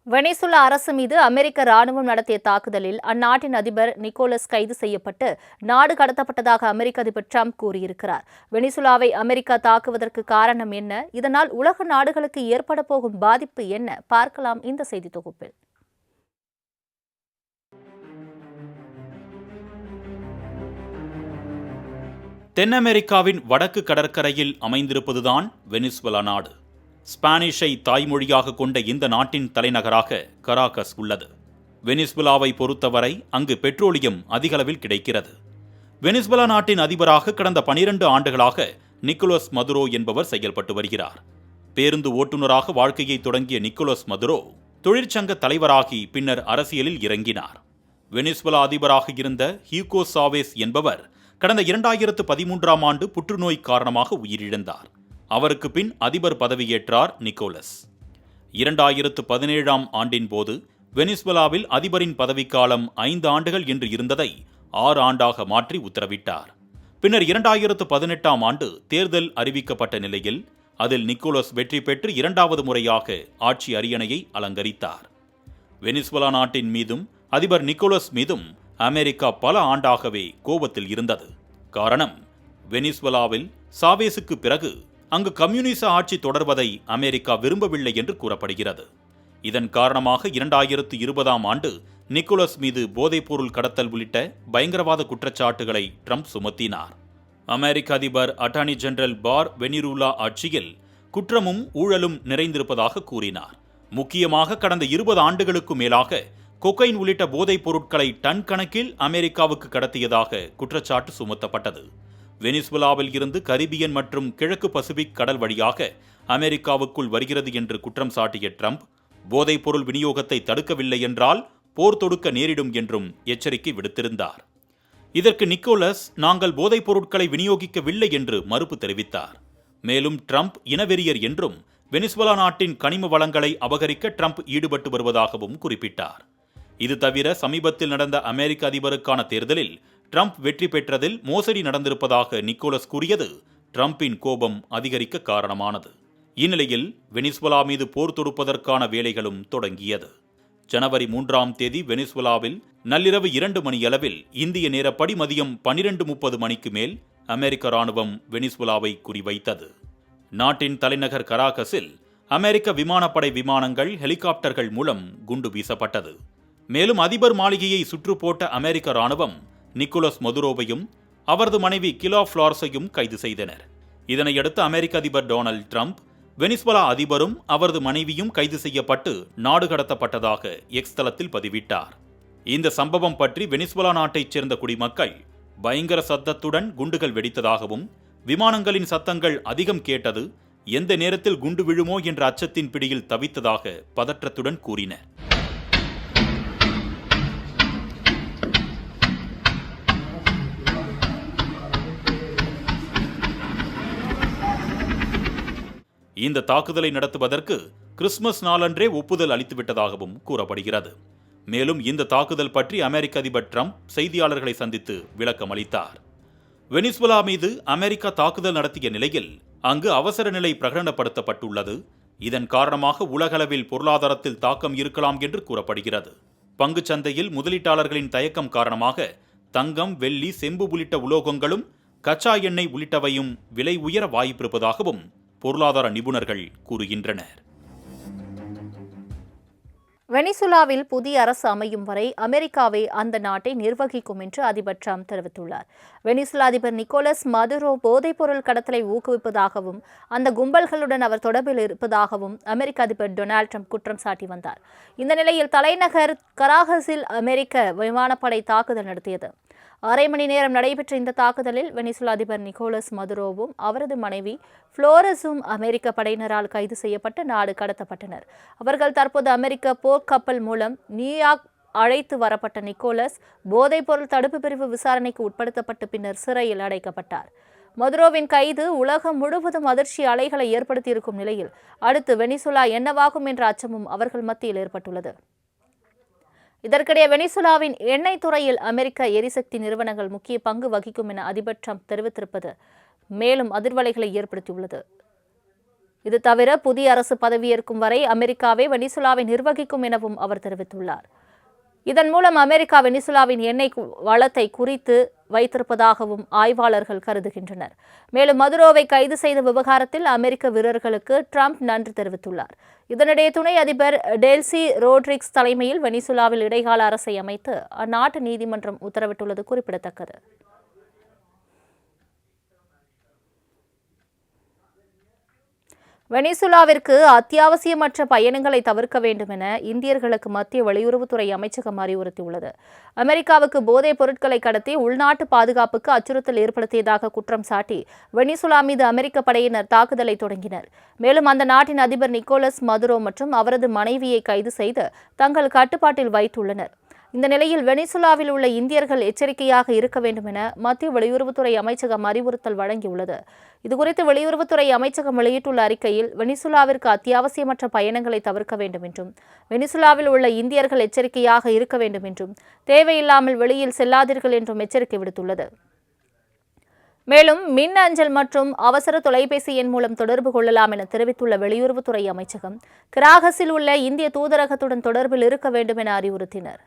Venezuela அரசு மீது அமெரிக்க ராணுவம் நடத்திய தாக்குதலில் அந்நாட்டின் அதிபர் நிக்கோலஸ் கைது செய்யப்பட்டு நாடு கடத்தப்பட்டதாக அமெரிக்க அதிபர் டிரம்ப் கூறியிருக்கிறார். வெனிசுலாவை அமெரிக்கா தாக்குவதற்கு காரணம் என்ன? இதனால் உலக நாடுகளுக்கு ஏற்பட போகும் பாதிப்பு என்ன? பார்க்கலாம் இந்த செய்தி தொகுப்பில். தென் அமெரிக்காவின் வடக்கு கடற்கரையில் அமைந்திருப்பதுதான் வெனிசுலா நாடு. ஸ்பானிஷை தாய்மொழியாக கொண்ட இந்த நாட்டின் தலைநகராக கராகஸ் உள்ளது. வெனிசுலாவை பொறுத்தவரை அங்கு பெட்ரோலியம் அதிகளவில் கிடைக்கிறது. வெனிசுலா நாட்டின் அதிபராக கடந்த 12 ஆண்டுகளாக நிக்கோலஸ் மதுரோ என்பவர் செயல்பட்டு வருகிறார். பேருந்து ஓட்டுநராக வாழ்க்கையை தொடங்கிய நிக்கோலஸ் மதுரோ தொழிற்சங்க தலைவராகி பின்னர் அரசியலில் இறங்கினார். வெனிசுலா அதிபராக இருந்த ஹியூகோ சாவேஸ் என்பவர் கடந்த 2013ஆம் ஆண்டு புற்றுநோய் காரணமாக உயிரிழந்தார். அவருக்கு பின் அதிபர் பதவியேற்றார் நிக்கோலஸ். 2017ஆம் ஆண்டின் போது வெனிசுலாவில் அதிபரின் பதவிக்காலம் 5 ஆண்டுகள் என்று இருந்ததை 6 ஆண்டாக மாற்றி உத்தரவிட்டார். பின்னர் 2018ஆம் ஆண்டு தேர்தல் அறிவிக்கப்பட்ட நிலையில் அதில் நிக்கோலஸ் வெற்றி பெற்று 2வது முறையாக ஆட்சி அரியணையை அலங்கரித்தார். வெனிசுலா நாட்டின் மீதும் அதிபர் நிக்கோலஸ் மீதும் அமெரிக்கா பல ஆண்டாகவே கோபத்தில் இருந்தது. காரணம், வெனிசுலாவில் சாவேஸுக்கு பிறகு அங்கு கம்யூனிச ஆட்சி தொடர்வதை அமெரிக்கா விரும்பவில்லை என்று கூறப்படுகிறது. இதன் காரணமாக 2020ஆம் ஆண்டு நிக்கோலஸ் மீது போதைப்பொருள் கடத்தல் உள்ளிட்ட பயங்கரவாத குற்றச்சாட்டுகளை ட்ரம்ப் சுமத்தினார். அமெரிக்க அதிபர் அட்டார்னி ஜெனரல் பார் வெனிரூலா ஆட்சியில் குற்றமும் ஊழலும் நிறைந்திருப்பதாக கூறினார். முக்கியமாக கடந்த 20 ஆண்டுகளுக்கு மேலாக கொக்கைன் உள்ளிட்ட போதைப் பொருட்களை டன் கணக்கில் அமெரிக்காவுக்கு கடத்தியதாக குற்றச்சாட்டு சுமத்தப்பட்டது. வெனிசுலாவில் இருந்து கரிபியன் மற்றும் கிழக்கு பசிபிக் கடல் வழியாக அமெரிக்காவுக்குள் வருகிறது என்று குற்றம் சாட்டிய ட்ரம்ப், போதைப் பொருள் விநியோகத்தை தடுக்கவில்லை என்றால் போர் தொடுக்க நேரிடும் என்றும் எச்சரிக்கை விடுத்திருந்தார். இதற்கு நிக்கோலஸ், நாங்கள் போதைப் பொருட்களை விநியோகிக்கவில்லை என்று மறுப்பு தெரிவித்தார். மேலும் ட்ரம்ப் இனவெறியர் என்றும் வெனிசுலா நாட்டின் கனிம வளங்களை அபகரிக்க ட்ரம்ப் ஈடுபட்டு வருவதாகவும் குறிப்பிட்டார். இது தவிர சமீபத்தில் நடந்த அமெரிக்க அதிபருக்கான தேர்தலில் ட்ரம்ப் வெற்றி பெற்றதில் மோசடி நடந்திருப்பதாக நிக்கோலஸ் கூறியது ட்ரம்பின் கோபம் அதிகரிக்க காரணமானது. இந்நிலையில் வெனிசுலா மீது போர் தொடுப்பதற்கான வேலைகளும் தொடங்கியது. ஜனவரி 3ஆம் தேதி வெனிசுலாவில் நள்ளிரவு 2 மணியளவில் இந்திய நேரப்படி மதியம் 12:30 மணிக்கு மேல் அமெரிக்க ராணுவம் வெனிசுலாவை குறிவைத்தது. நாட்டின் தலைநகர் கராகஸில் அமெரிக்க விமானப்படை விமானங்கள், ஹெலிகாப்டர்கள் மூலம் குண்டு வீசப்பட்டது. மேலும் அதிபர் மாளிகையை சுற்று போட்ட அமெரிக்க ராணுவம் நிக்கோலஸ் மதுரோவையும் அவரது மனைவி கிலா ஃப்ளார்ஸையும் கைது செய்தனர். இதனையடுத்து அமெரிக்க அதிபர் டொனால்ட் ட்ரம்ப் வெனிசுலா அதிபரும் அவரது மனைவியும் கைது செய்யப்பட்டு நாடு கடத்தப்பட்டதாக எக்ஸ் தளத்தில் பதிவிட்டார். இந்த சம்பவம் பற்றி வெனிசுலா நாட்டைச் சேர்ந்த குடிமக்கள் பயங்கர சத்தத்துடன் குண்டுகள் வெடித்ததாகவும், விமானங்களின் சத்தங்கள் அதிகம் கேட்டது, எந்த நேரத்தில் குண்டு விழுமோ என்ற அச்சத்தின் பிடியில் தவித்ததாக பதற்றத்துடன் கூறினர். இந்த தாக்குதலை நடத்துவதற்கு கிறிஸ்துமஸ் நாளன்றே ஒப்புதல் அளித்துவிட்டதாகவும் கூறப்படுகிறது. மேலும் இந்த தாக்குதல் பற்றி அமெரிக்க அதிபர் ட்ரம்ப் செய்தியாளர்களை சந்தித்து விளக்கம் அளித்தார். வெனிசுலா மீது அமெரிக்கா தாக்குதல் நடத்திய நிலையில் அங்கு அவசர நிலை பிரகடனப்படுத்தப்பட்டுள்ளது. இதன் காரணமாக உலகளவில் பொருளாதாரத்தில் தாக்கம் இருக்கலாம் என்று கூறப்படுகிறது. பங்குச் சந்தையில் முதலீட்டாளர்களின் தயக்கம் காரணமாக தங்கம், வெள்ளி, செம்பு உள்ளிட்ட உலோகங்களும், கச்சா எண்ணெய் உள்ளிட்டவையும் விலை உயர வாய்ப்பிருப்பதாகவும் பொருளாதார நிபுணர்கள் கூறுகின்றனர். வெனிசுலாவில் புதிய அரசு அமையும் வரை அமெரிக்காவே அந்த நாட்டை நிர்வகிக்கும் என்று அதிபர் ட்ரம்ப் தெரிவித்துள்ளார். வெனிசுலா அதிபர் நிக்கோலஸ் மதுரோ போதைப்பொருள் கடத்தலை ஊக்குவிப்பதாகவும் அந்த கும்பல்களுடன் அவர் தொடர்பில் இருப்பதாகவும் அமெரிக்க அதிபர் டொனால்ட் ட்ரம்ப் குற்றம் சாட்டி வந்தார். இந்த நிலையில் தலைநகர் கராகஸில் அமெரிக்க விமானப்படை தாக்குதல் நடத்தியது. 1/2 மணி நேரம் நடைபெற்ற இந்த தாக்குதலில் வெனிசுலா அதிபர் நிக்கோலஸ் மதுரோவும் அவரது மனைவி ஃப்ளோரஸும் அமெரிக்க படையினரால் கைது செய்யப்பட்டு நாடு கடத்தப்பட்டனர். அவர்கள் தற்போது அமெரிக்க போர்க்கப்பல் மூலம் நியூயார்க் அழைத்து வரப்பட்ட நிக்கோலஸ் போதைப்பொருள் தடுப்பு பிரிவு விசாரணைக்கு உட்படுத்தப்பட்டு பின்னர் சிறையில் அடைக்கப்பட்டார். மதுரோவின் கைது உலகம் முழுவதும் அதிர்ச்சி அலைகளை ஏற்படுத்தியிருக்கும் நிலையில் அடுத்து வெனிசுலா என்னவாகும் என்ற அச்சமும் அவர்கள் மத்தியில் ஏற்பட்டுள்ளது. இதற்கிடையே வெனிசுலாவின் எண்ணெய் துறையில் அமெரிக்க எரிசக்தி நிறுவனங்கள் முக்கிய பங்கு வகிக்கும் என அதிபர் ட்ரம்ப் தெரிவித்திருப்பது மேலும் அதிர்வலைகளை ஏற்படுத்தியுள்ளது. இது தவிர புதிய அரசு பதவியேற்கும் வரை அமெரிக்காவே வெனிசுலாவை நிர்வகிக்கும் எனவும் அவர் தெரிவித்துள்ளார். இதன் மூலம் அமெரிக்கா வெனிசுலாவின் எண்ணெய் வளத்தை குறித்து வைத்திருப்பதாகவும் ஆய்வாளர்கள் கருதுகின்றனர். மேலும் மதுரோவை கைது செய்த விவகாரத்தில் அமெரிக்க வீரர்களுக்கு ட்ரம்ப் நன்றி தெரிவித்துள்ளார். இதனிடையே துணை அதிபர் டெல்சி ரோட்ரிக்ஸ் தலைமையில் வெனிசுலாவில் இடைக்கால அரசை அமைத்து அந்நாட்டு நீதிமன்றம் உத்தரவிட்டுள்ளது குறிப்பிடத்தக்கது. வெனிசுலாவிற்கு அத்தியாவசியமற்ற பயணங்களை தவிர்க்க வேண்டும் என இந்தியர்களுக்கு மத்திய வெளியுறவுத்துறை அமைச்சகம் அறிவுறுத்தியுள்ளது. அமெரிக்காவுக்கு போதைப் பொருட்களை கடத்தி உள்நாட்டு பாதுகாப்புக்கு அச்சுறுத்தல் ஏற்படுத்தியதாக குற்றம் சாட்டி வெனிசுலா மீது அமெரிக்க படையினர் தாக்குதலை தொடங்கினர். மேலும் அந்த நாட்டின் அதிபர் நிக்கோலஸ் மதுரோ மற்றும் அவரது மனைவியை கைது செய்து தங்கள் கட்டுப்பாட்டில் வைத்துள்ளனர். இந்த நிலையில் வெனிசுலாவில் உள்ள இந்தியர்கள் எச்சரிக்கையாக இருக்க வேண்டும் என மத்திய வெளியுறவுத்துறை அமைச்சகம் அறிவுறுத்தல் வழங்கியுள்ளது. இதுகுறித்து வெளியுறவுத்துறை அமைச்சகம் வெளியிட்டுள்ள அறிக்கையில் வெனிசுலாவிற்கு அத்தியாவசியமற்ற பயணங்களை தவிர்க்க வேண்டும் என்றும், வெனிசுலாவில் உள்ள இந்தியர்கள் எச்சரிக்கையாக இருக்க வேண்டும் என்றும், தேவையில்லாமல் வெளியில் செல்லாதீர்கள் என்றும் எச்சரிக்கை விடுத்துள்ளது. மேலும் மின் அஞ்சல் மற்றும் அவசர தொலைபேசி எண் மூலம் தொடர்பு கொள்ளலாம் என தெரிவித்துள்ள வெளியுறவுத்துறை அமைச்சகம், கிராகஸில் உள்ள இந்திய தூதரகத்துடன் தொடர்பில் இருக்க வேண்டும் என அறிவுறுத்தினர்.